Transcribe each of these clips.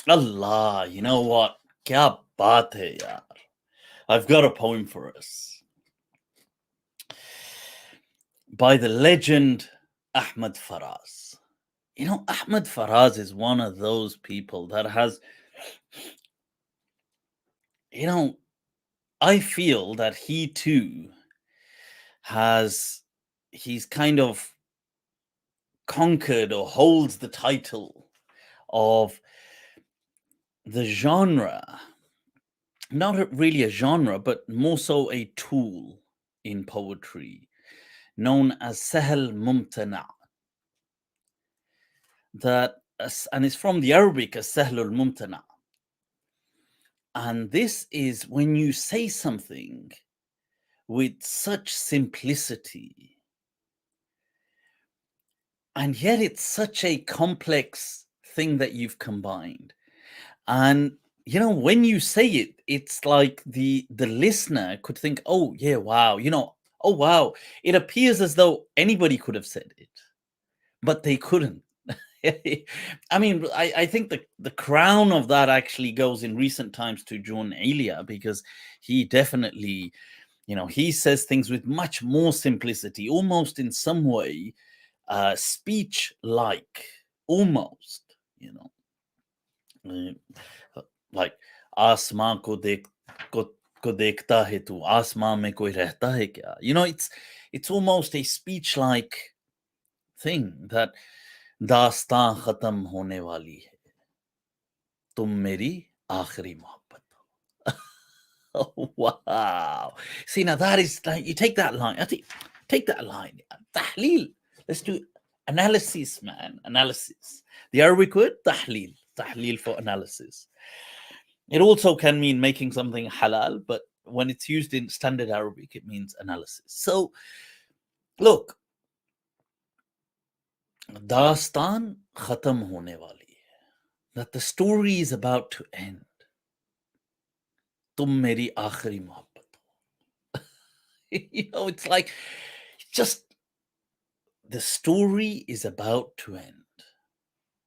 Allah, you know what? Kya baat hai yaar. I've got a poem for us by the legend Ahmad Faraz. You know, Ahmad Faraz is one of those people that has, you know, I feel that he too has, he's kind of conquered or holds the title of the genre, not really a genre, but more so a tool in poetry known as Sahel Mumtana. And it's from the Arabic as Sahlul Mumtana. And this is when you say something with such simplicity, and yet it's such a complex thing that you've combined. And you know, when you say it, it's like the listener could think, oh yeah, wow, oh wow, it appears as though anybody could have said it, but they couldn't. I mean, I think the crown of that actually goes in recent times to Jaun Elia, because he definitely, he says things with much more simplicity, almost in some way, speech like, almost, like आसमां को देखता है तू आसमां में कोई रहता है क्या, it's almost a speech like thing that दास्तां खत्म होने वाली है तुम मेरी आखिरी मोहब्बत हो. Oh, wow. See, now that is like, you take that line. I think take that line. Tahleel. Let's do analysis, man. Analysis. The Arabic word tahleel. Tahleel for analysis. It also can mean making something halal, but when it's used in standard Arabic, it means analysis. So, look, dastan khatam hone wali hai, that the story is about to end. Tum meri aakhiri mohabbat ho. It's like, just the story is about to end.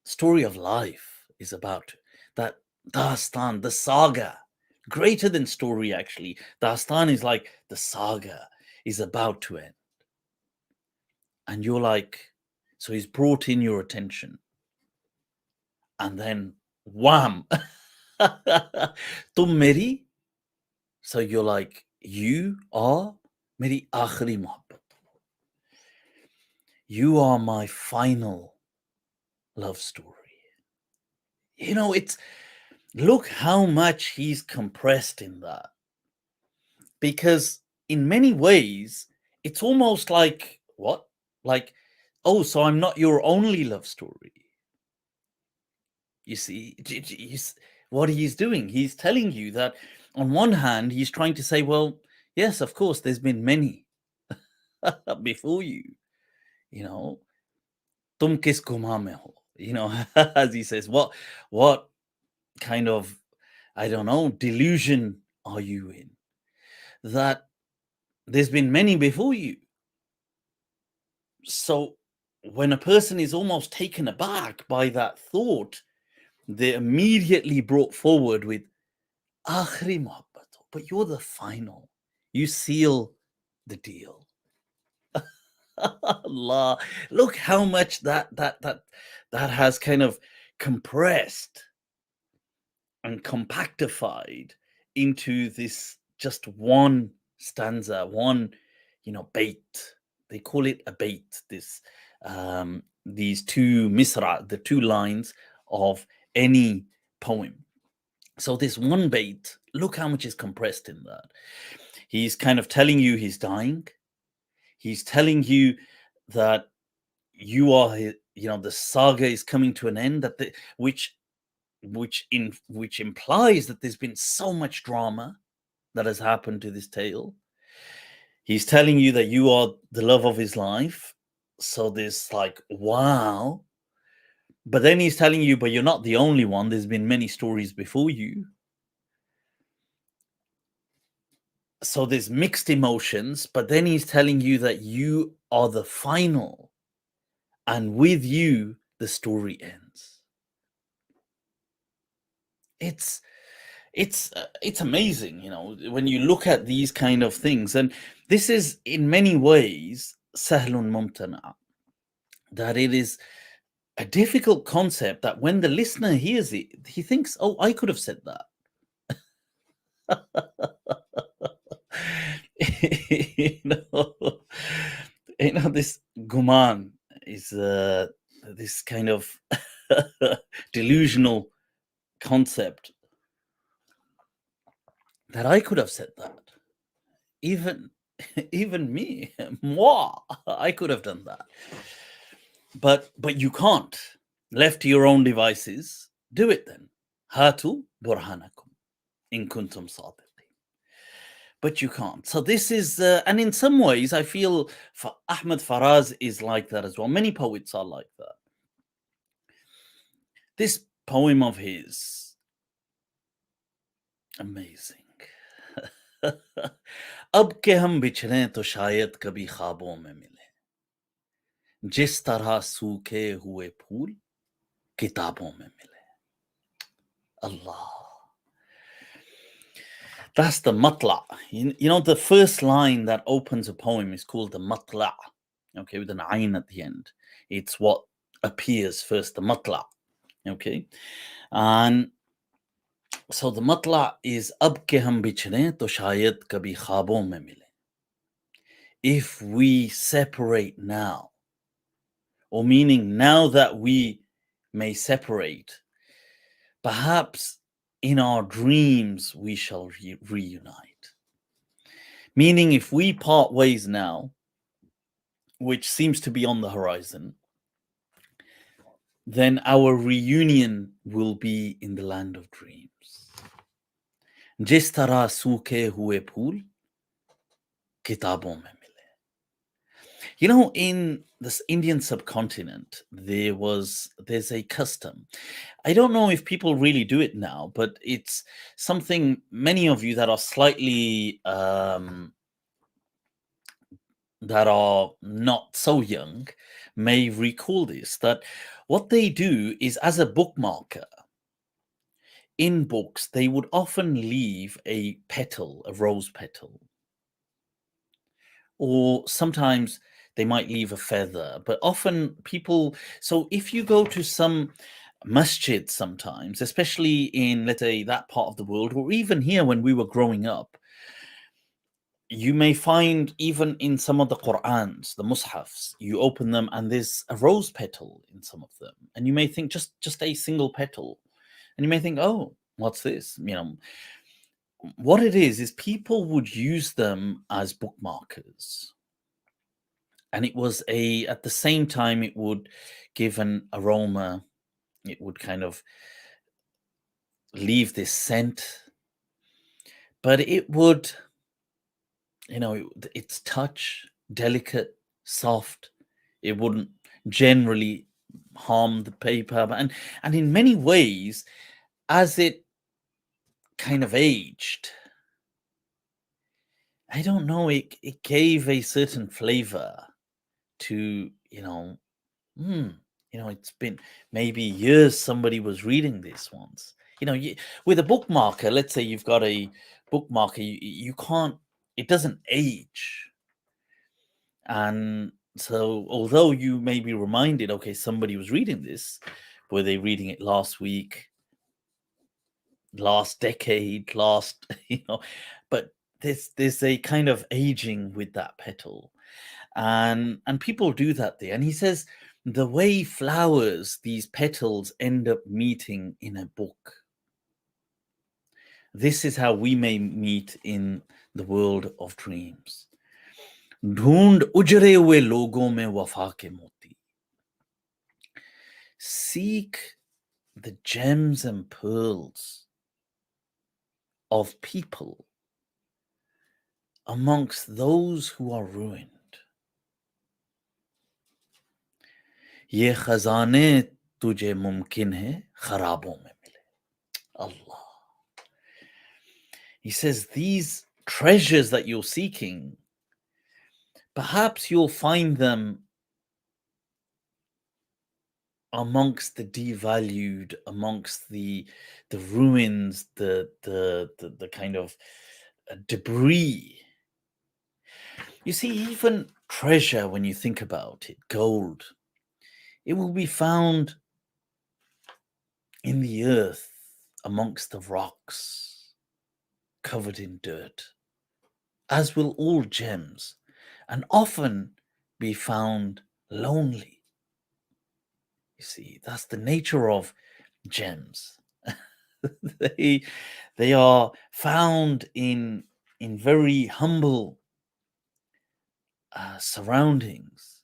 Story of life is about that dastan, the saga, greater than story actually. Dastan is like the saga is about to end. And you're like, so he's brought in your attention. And then wham. Tum meri. So you're like, you are meri aakhiri mohabbat. You are my final love story. It's, look how much he's compressed in that. Because in many ways, it's almost like, what? Like, oh, so I'm not your only love story. You see, what he's doing, he's telling you that on one hand, he's trying to say, well, yes, of course, there's been many before you, tum kis guma mein ho, as he says, what kind of, I don't know, delusion are you in? That there's been many before you. So when a person is almost taken aback by that thought, they're immediately brought forward with Akhri Mohabbat, but you're the final. You seal the deal. Allah, look how much that has kind of compressed and compactified into this just one stanza, one, bait. They call it a bait. These two misra, the two lines of any poem. So this one bait, look how much is compressed in that. He's kind of telling you he's dying. He's telling you that you are, the saga is coming to an end. Which implies that there's been so much drama that has happened to this tale. He's telling you that you are the love of his life. So there's like, wow. But then he's telling you, but you're not the only one. There's been many stories before you. So there's mixed emotions, but then he's telling you that you are the final. And with you, the story ends. it's it's amazing, when you look at these kind of things. And this is in many ways sahlun mumtana, that it is a difficult concept that when the listener hears it, he thinks, oh, I could have said that. you know this Gumman is this kind of delusional concept that I could have said that. Even me, moi, I could have done that. But you can't. Left to your own devices, do it then. Hatu burhanakum in kuntum sadiqin. But you can't. So this is, and in some ways, I feel Ahmad Faraz is like that as well. Many poets are like that. This poem of his, amazing. अब के हम बिछड़े तो शायद कभी ख्वाबों में मिले, जिस तरह सूखे हुए फूल किताबों में मिले. Allah. That's the Matlab. The first line that opens a poem is called the Matlab, okay, with an ayn at the end. It's what appears first, the Matlab, okay? And so the Matlab is Ab ke hum bichhde to shayad kabhi khwabon mein mile. If we separate now, or meaning now that we may separate, perhaps in our dreams we shall reunite. Meaning, if we part ways now, which seems to be on the horizon, then our reunion will be in the land of dreams. Jis tarah सूखे हुए फूल किताबों में मिले. In this Indian subcontinent, there's a custom. I don't know if people really do it now, but it's something many of you that are slightly that are not so young may recall this, that what they do is, as a bookmarker in books, they would often leave a petal, a rose petal, or sometimes they might leave a feather, but often people, so if you go to some masjid sometimes, especially in, let's say, that part of the world, or even here when we were growing up, you may find even in some of the Qur'ans, the Mushafs, you open them and there's a rose petal in some of them. And you may think just a single petal. And you may think, oh, what's this? What it is people would use them as bookmarkers. And it was at the same time, it would give an aroma. It would kind of leave this scent. But it would, its touch, delicate, soft. It wouldn't generally harm the paper. And in many ways, as it kind of aged, I don't know, it gave a certain flavor to, it's been maybe years somebody was reading this once. With a bookmarker, let's say you've got a bookmarker, you can't, it doesn't age. And so although you may be reminded, okay, somebody was reading this, were they reading it last week, last decade, but there's a kind of aging with that petal. And people do that there. And he says the way flowers, these petals end up meeting in a book. This is how we may meet in the world of dreams. ढूंढ उजरे हुए लोगों में वफा के मोती. Seek the gems and pearls of people amongst those who are ruined. ये खजाने तुझे मुमकिन है खराबों में मिले. Allah. He says these treasures that you're seeking, perhaps you'll find them amongst the devalued, amongst the ruins, the kind of debris. You see, even treasure, when you think about it, gold, it will be found in the earth amongst the rocks, covered in dirt, as will all gems, and often be found lonely. You see, that's the nature of gems. they are found in very humble surroundings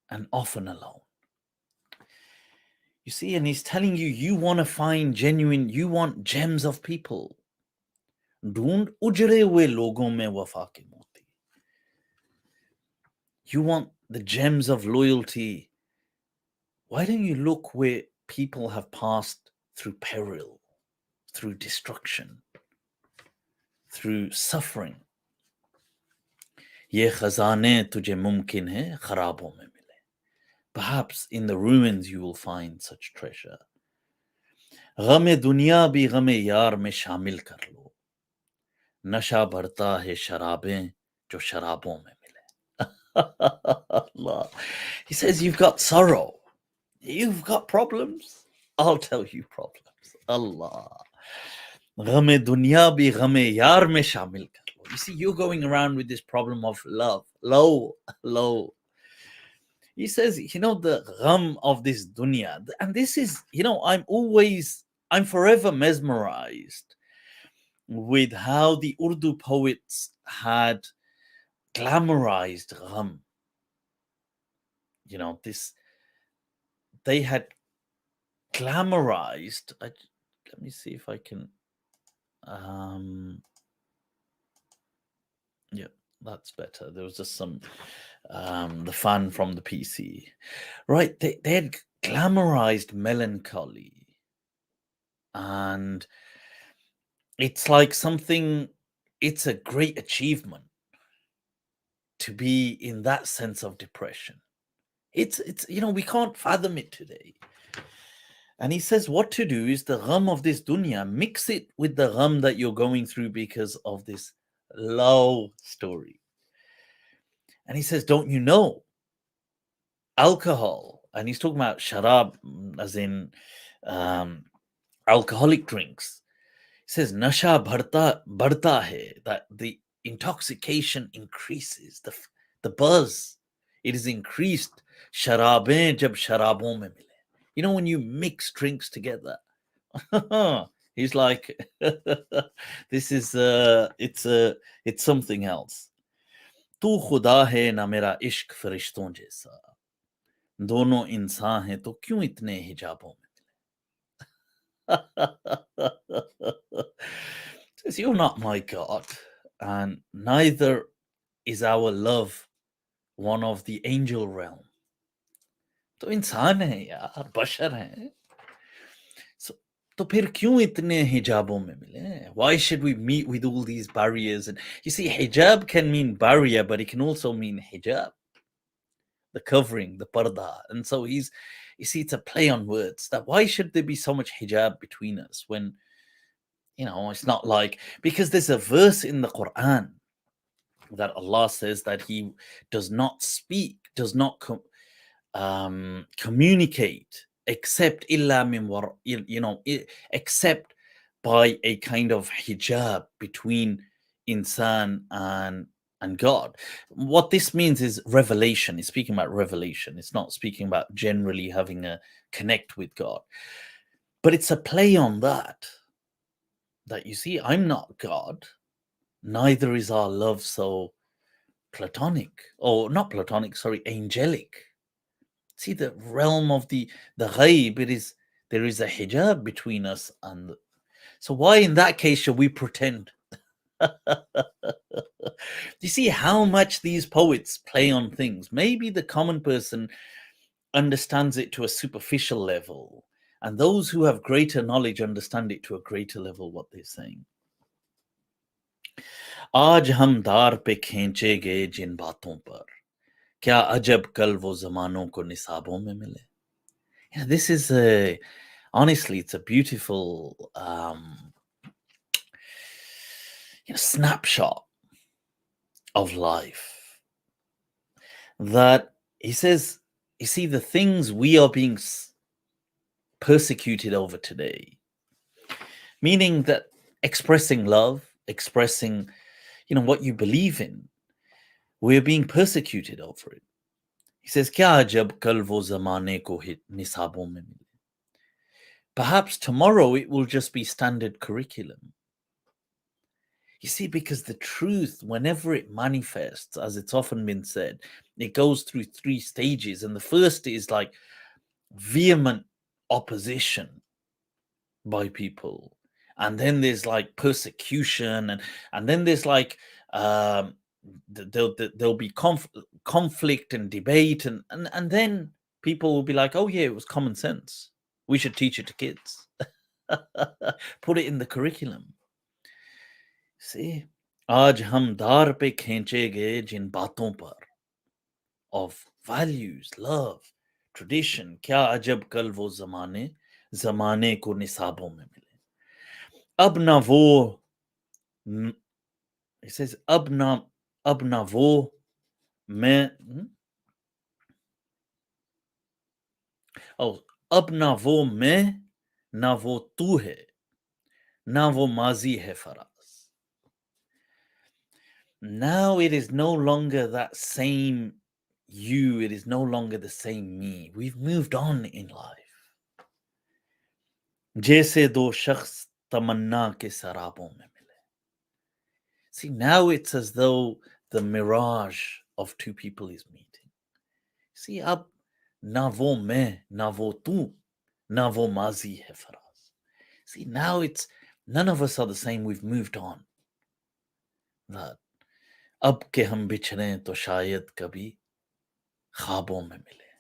and often alone. You see, and he's telling you, you want to find genuine, you want gems of people. ढूंढ उजड़े हुए लोगों में वफा के मोती. You want the gems of loyalty. Why don't you look where people have passed through peril, through destruction, through suffering? ये खजाने तुझे मुमकिन है खराबों में मिले. Perhaps in the ruins you will find such treasure. गम दुनिया भी गम यार में शामिल कर लो. नशा भरता है शराबें जो शराबों में मिले. Allah. He says, you've got sorrow, you've got problems, I'll tell you problems. Allah. गम दुनिया भी गम यार में शामिल कर लो. You see, you're going around with this problem of love. Low. He says, the gham of this dunya. And this is, I'm forever mesmerized with how the Urdu poets had glamorized gham. They had glamorized. Let me see if I can. Yeah, that's better. There was just some the fan from the PC, right? They had glamorized melancholy, and it's like something. It's a great achievement to be in that sense of depression. It's we can't fathom it today. And he says what to do is the gham of this dunya, mix it with the gham that you're going through because of this low story. And he says, don't you know alcohol? And he's talking about sharab, as in alcoholic drinks. He says, nasha bharta hai, that the intoxication increases, the buzz, it is increased. Sharabein jab sharabon mein mile. When you mix drinks together, he's like, this is it's something else. तू खुदा है ना मेरा इश्क फरिश्तों जैसा, दोनों इंसान हैं तो क्यों इतने हिजाबों में मिले. Says, you're not my God, and neither is our love one of the angel realm. तो इंसान है यार, बशर हैं. तो फिर क्यों इतने हिजाबों में मिले? Why should we meet with all these barriers? And you see, hijab can mean barrier, but it can also mean hijab, the covering, the parda. And so you see, it's a play on words. That why should there be so much hijab between us when, it's not like, because there's a verse in the Quran that Allah says that He does not speak, does not communicate except illa min war, except by a kind of hijab between insan and God. What this means is revelation. It's speaking about revelation. It's not speaking about generally having a connect with God. But it's a play on that you see, I'm not God, neither is our love so platonic, or not platonic, sorry, angelic. See, the realm of the ghaib, there is a hijab between us, and so why in that case should we pretend? You see how much these poets play on things. Maybe the common person understands it to a superficial level, and those who have greater knowledge understand it to a greater level, what they're saying. आज हम दार पे खींचे गए जिन बातों पर, क्या अजब कल वो जमानों को निसाबों में मिले. Yeah, this is a honestly, it's a beautiful snapshot of life. That he says, you see, the things we are being persecuted over today, meaning that expressing love, expressing, what you believe in, we're being persecuted over it. He says, "Kya ajab kal wo zamane ko hit nisabon mein mile." Perhaps tomorrow it will just be standard curriculum. You see, because the truth, whenever it manifests, as it's often been said, it goes through three stages. And the first is like vehement opposition by people. And then there's like persecution. And then there's like, there'll be conflict and debate. And then people will be like, oh, yeah, it was common sense. We should teach it to kids. Put it in the curriculum. See, आज हम दार पे खींचे गए जिन बातों पर of values, love, tradition, क्या अजब कल वो जमाने को निसाबों में मिले. अब ना वो, it says अब ना वो मैं, oh, अब ना वो मैं, ना वो तू है, ना वो माजी है Faraz. Now it is no longer that same you, it is no longer the same me. We've moved on in life. जैसे दो शख्स तमन्ना के सराबों में मिले. See, now it's as though the mirage of two people is meeting. See, अब ना वो मैं, ना वो तू, ना वो माजी है Faraz. See, now it's none of us are the same. We've moved on. That अब के हम बिछड़े तो शायद कभी ख्वाबों में मिले,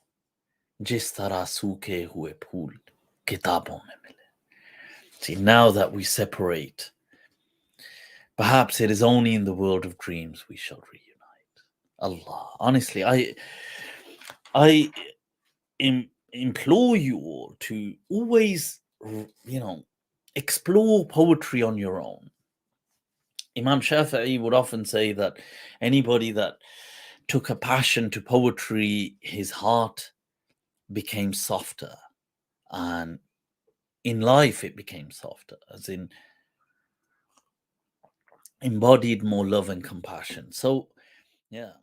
जिस तरह सूखे हुए फूल किताबों में मिले. See, now that we separate, perhaps it is only in the world of dreams we shall reunite. Allah, honestly, I implore you all to always, explore poetry on your own. Imam Shafi'i would often say that anybody that took a passion to poetry, his heart became softer, and in life it became softer, as in embodied more love and compassion. So, yeah.